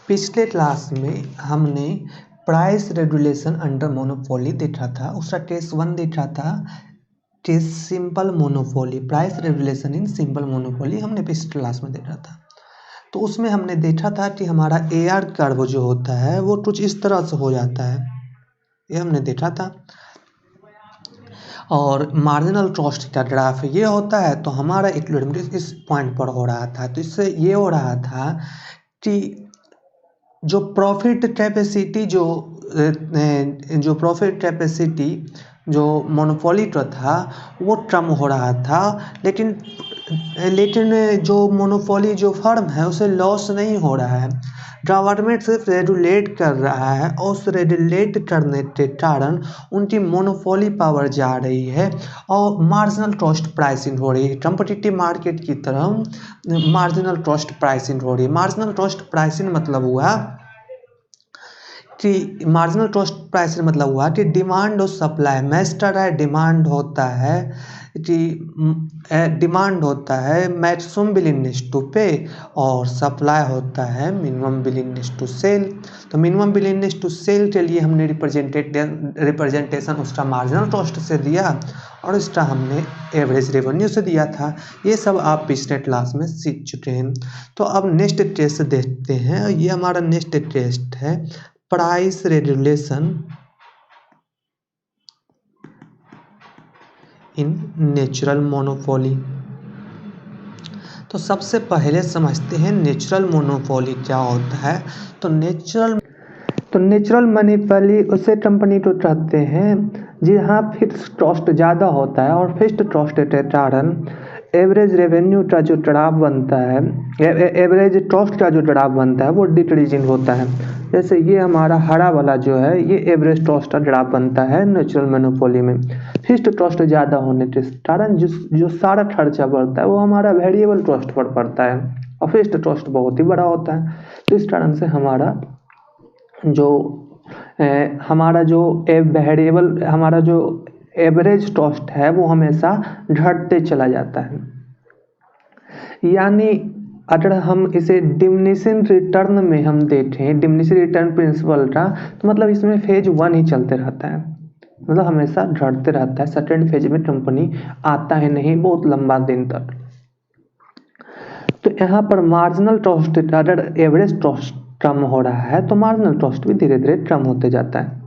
पिछले क्लास में हमने प्राइस रेगुलेशन अंडर मोनोपोली देखा था। उसका टेस्ट 1 देखा था, test simple monopoly, price regulation in simple monopoly हमने पिछले क्लास में देखा था। तो उसमें हमने देखा था कि हमारा AR कर्व जो होता है वो कुछ इस तरह से हो जाता है, ये हमने देखा था। और मार्जिनल कॉस्ट का ग्राफ ये होता है, तो हमारा इक्विलिब्रियम इस पॉइंट पर हो रहा था। तो इससे ये हो रहा था कि जो प्रॉफिट कैपेसिटी जो मोनोपोली का था वो कम हो रहा था, लेकिन जो मोनोपोली जो फर्म है उसे लॉस नहीं हो रहा है। गवर्नमेंट सिर्फ रेगुलेट कर रहा है और उस रेगुलेट करने के कारण उनकी मोनोपोली पावर जा रही है और मार्जिनल कॉस्ट प्राइसिंग हो रही है। कॉम्पिटिटिव मार्केट की तरह मार्जिनल कॉस्ट प्राइसिंग हो रही है। मार्जिनल कॉस्ट प्राइसिंग मतलब हुआ कि डिमांड और सप्लाई मैच कर रहा है। डिमांड होता है मैक्सिमम विलिंगनेस टू पे और सप्लाई होता है मिनिमम विलिंगनेस टू सेल। तो मिनिमम विलिंगनेस टू सेल के लिए हमने रिप्रेजेंटेशन उसका मार्जिनल कॉस्ट से दिया और इसका हमने एवरेज रेवेन्यू से दिया था। ये सब आप पिछले क्लास में सीख चुके हैं। तो अब नेक्स्ट टेस्ट देखते हैं। ये हमारा नेक्स्ट टेस्ट है price regulation in natural monopoly. तो सबसे पहले समझते हैं नेचुरल मोनोपोली क्या होता है। तो नेचुरल मोनोपोली उसे कंपनी को कहते हैं जहाँ फिक्स कॉस्ट ज़्यादा होता है और फिक्स्ड कॉस्ट के कारण एवरेज रेवेन्यू का जो ग्राफ बनता है, एवरेज कॉस्ट का जो ग्राफ बनता है वो डिक्रीजिंग होता है। जैसे ये हमारा हरा वाला जो है ये एवरेज कॉस्ट का ग्राफ बनता है नेचुरल मोनोपोली में। फिक्स्ड कॉस्ट ज़्यादा होने के कारण जो सारा खर्चा बढ़ता है वो हमारा वेरिएबल कॉस्ट पर पड़ता है और फिक्स्ड कॉस्ट बहुत ही बड़ा होता है। तो इस कारण से हमारा जो एवरेज कॉस्ट है वो हमेशा घटते चला जाता है। यानी अगर हम इसे डिमिनिशिंग रिटर्न में हम देखें, डिमिनिशिंग रिटर्न प्रिंसिपल का, तो मतलब इसमें फेज 1 ही चलते रहता है, मतलब हमेशा घटते रहता है। सेकेंड फेज में कंपनी आता है नहीं बहुत लंबा दिन तक। तो यहाँ पर मार्जिनल कॉस्ट, अगर एवरेज कॉस्ट कम हो रहा है तो मार्जिनल कॉस्ट भी धीरे धीरे कम होते जाता है।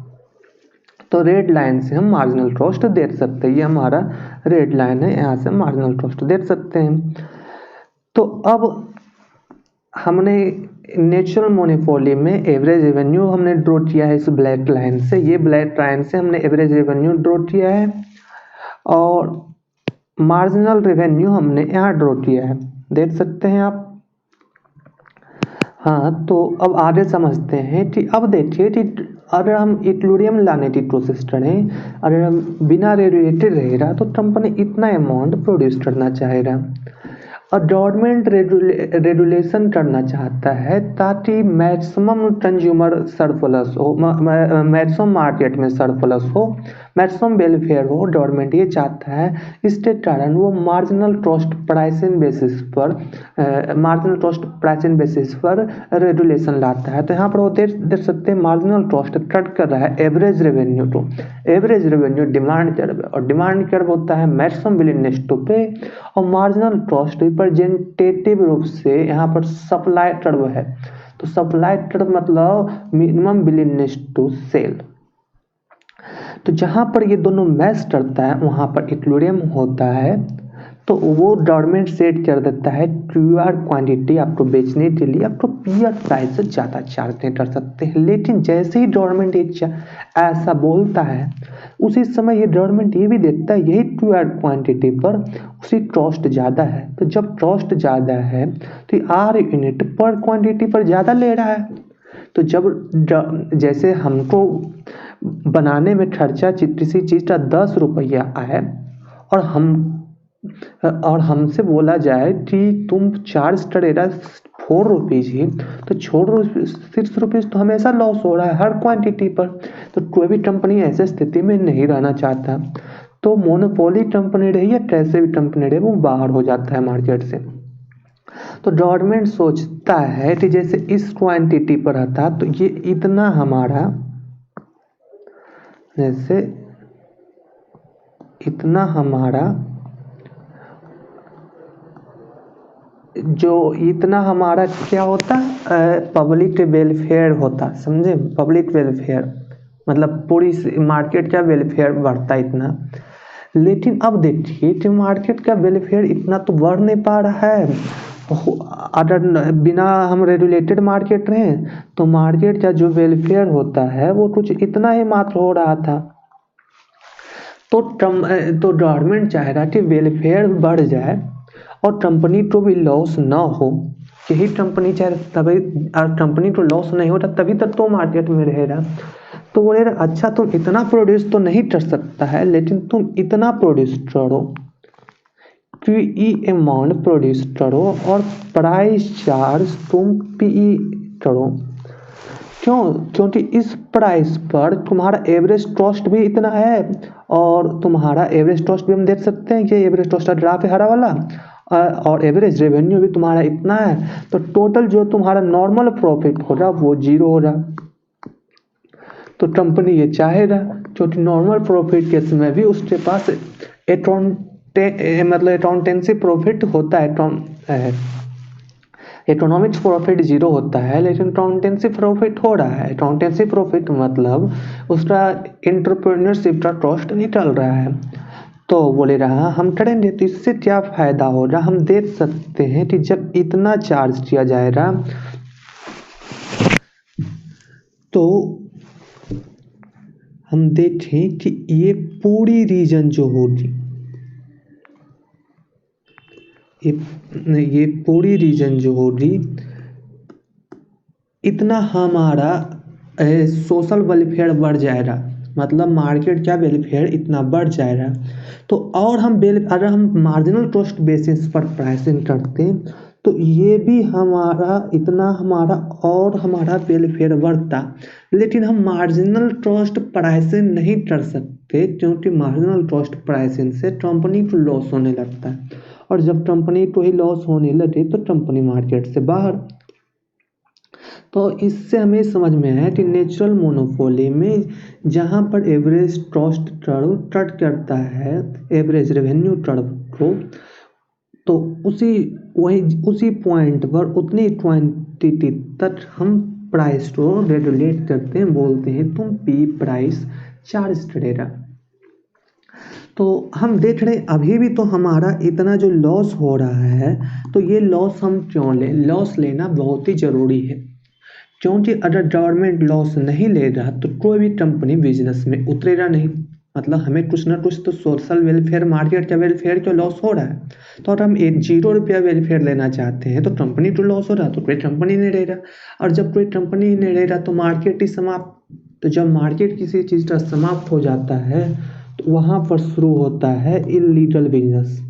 तो रेड लाइन से हम मार्जिनल कॉस्ट देख सकते हैं। ये हमारा रेड लाइन है, यहाँ से मार्जिनल कॉस्ट देख सकते हैं। तो अब हमने नेचुरल मोनोपोली में एवरेज रेवेन्यू हमने ड्रॉ किया है इस ब्लैक लाइन से। ये ब्लैक लाइन से हमने एवरेज रेवेन्यू ड्रॉ किया है और मार्जिनल रेवेन्यू हमने यहाँ ड्रॉ किया है, देख सकते हैं आप। हाँ, तो अब आगे समझते हैं कि अब देखिए कि अगर हम इक्विलिब्रियम लाने की कोशिश करें, अगर हम बिना रेगुलेटेड रहेगा तो कंपनी इतना अमाउंट प्रोड्यूस करना चाहेगा और गवर्नमेंट रेगुलेशन करना चाहता है ताकि मैक्सिमम कंज्यूमर सरप्लस हो, मैक्सिमम मार्केट में सरप्लस हो, मैक्सिमम वेलफेयर हो। गवर्नमेंट ये चाहता है, इसके कारण वो मार्जिनल कॉस्ट प्राइसिंग बेसिस पर रेगुलेशन लाता है। तो यहाँ पर वो देख सकते हैं मार्जिनल कॉस्ट कट कर रहा है एवरेज रेवेन्यू को। एवरेज रेवेन्यू डिमांड कर्व और डिमांड कर्व होता है मैक्सिमम विलिंगनेस टू पे और मार्जिनल कॉस्ट रिप्रेजेंटेटिव रूप से यहाँ पर सप्लाई कर्व है। तो सप्लाई कर्व मतलब मिनिमम विलिंगनेस टू सेल। तो जहाँ पर ये दोनों मैच करता है वहाँ पर इक्विलिब्रियम होता है। तो वो गवर्नमेंट सेट कर देता है QR क्वांटिटी आपको बेचने के लिए आपको PR प्राइस से ज़्यादा चार्ज नहीं कर सकते हैं। लेकिन जैसे ही गवर्नमेंट ऐसा बोलता है उसी समय ये गवर्नमेंट ये भी देखता है यही QR क्वांटिटी पर उसी कॉस्ट ज़्यादा है। तो जब कॉस्ट ज़्यादा है तो R यूनिट पर क्वांटिटी पर ज़्यादा ले रहा है। तो जब जैसे हमको बनाने में खर्चा किसी चीज़ का 10 रुपया आए और हमसे बोला जाए कि तुम चार्ज करेगा 4 रुपीज़ ही, तो 6 रुपीज़ तो हमेशा लॉस हो रहा है हर क्वांटिटी पर। तो कोई भी कंपनी ऐसे स्थिति में नहीं रहना चाहता। तो मोनोपोली कंपनी रही या कैसे भी कंपनी रहे वो बाहर हो जाता है मार्केट से। तो गवर्नमेंट सोचता है कि जैसे इस क्वांटिटी पर रहता तो ये इतना हमारा, जैसे इतना हमारा क्या होता पब्लिक वेलफेयर होता, समझे। पब्लिक वेलफेयर मतलब पूरी मार्केट का वेलफेयर बढ़ता इतना। लेकिन अब देखिए कि मार्केट का वेलफेयर इतना तो बढ़ नहीं पा रहा है। अगर बिना हम रेगुलेटेड मार्केट रहे तो मार्केट का जो वेलफेयर होता है वो कुछ इतना ही मात्र हो रहा था। तो गवर्नमेंट चाहेगा कि वेलफेयर बढ़ जाए और कंपनी को भी लॉस ना हो। यही कंपनी चाहे, तभी कंपनी को लॉस नहीं होता तभी तक तो मार्केट में रहेगा। तो बोले अच्छा तुम इतना प्रोड्यूस तो नहीं कर सकता है, लेकिन तुम इतना प्रोड्यूस करो क्यू अमाउंट प्रोड्यूस करो और प्राइस चार्ज तुम पीई करो। क्यों? क्योंकि इस प्राइस पर तुम्हारा एवरेज कॉस्ट भी इतना है और तुम्हारा एवरेज कॉस्ट भी हम देख सकते हैं कि एवरेज कॉस्ट का ग्राफ है हरा वाला, और एवरेज रेवेन्यू भी तुम्हारा इतना है। तो टोटल जो तुम्हारा नॉर्मल प्रॉफिट होगा वो 0 होगा। तो कंपनी ये चाहेगा क्योंकि नॉर्मल प्रॉफिट के समय भी उसके पास अकाउंटेंसी प्रॉफिट होता है, इकोनॉमिक्स प्रॉफिट 0 होता है लेकिन अकाउंटेंसी प्रॉफिट हो रहा है। अकाउंटेंसी प्रॉफिट मतलब उसका एंटरप्रेन्योरशिप का कॉस्ट निकल रहा है। तो बोले रहा हम करेंगे तो इससे क्या फ़ायदा होगा, हम देख सकते हैं कि जब इतना चार्ज किया जाएगा तो हम देखें कि ये पूरी रीजन जो होगी, ये पूरी रीजन जो होगी इतना हमारा सोशल वेलफेयर बढ़ जाएगा, मतलब मार्केट का वेलफेयर इतना बढ़ जाएगा। तो और हम अगर हम मार्जिनल कॉस्ट बेसिस पर प्राइसिंग करते हैं तो ये भी हमारा इतना हमारा वेलफेयर बढ़ता। लेकिन हम मार्जिनल कॉस्ट प्राइसिंग नहीं कर सकते क्योंकि मार्जिनल कॉस्ट प्राइसिंग से कंपनी को लॉस होने लगता है, और जब कंपनी को ही लॉस होने लगे तो कंपनी मार्केट से बाहर। तो इससे हमें समझ में आया कि नेचुरल मोनोपोली में जहाँ पर एवरेज कॉस्ट कर्व कट करता है एवरेज रेवेन्यू कर्व को, तो उसी पॉइंट पर उतनी क्वांटिटी तक हम प्राइस को रेगुलेट करते हैं, बोलते हैं तुम पी प्राइस चार्ज करेगा। तो हम देख रहे अभी भी तो हमारा इतना जो लॉस हो रहा है, तो ये लॉस हम क्यों लें? लॉस लेना बहुत ही ज़रूरी है क्योंकि अगर गवर्नमेंट लॉस नहीं लेगा तो कोई भी कंपनी बिजनेस में उतरेगा नहीं। मतलब हमें कुछ ना कुछ तो सोशल वेलफेयर, मार्केट का वेलफेयर का लॉस हो रहा है। तो अगर हम 0 रुपया वेलफेयर लेना चाहते हैं तो कंपनी को लॉस हो रहा है तो कोई कंपनी नहीं रहेगा, और जब कोई कंपनी नहीं रहेगा तो मार्केट ही समाप्त। तो जब मार्केट किसी चीज़ का समाप्त हो जाता है तो वहाँ पर शुरू होता है इल्लीगल बिजनेस।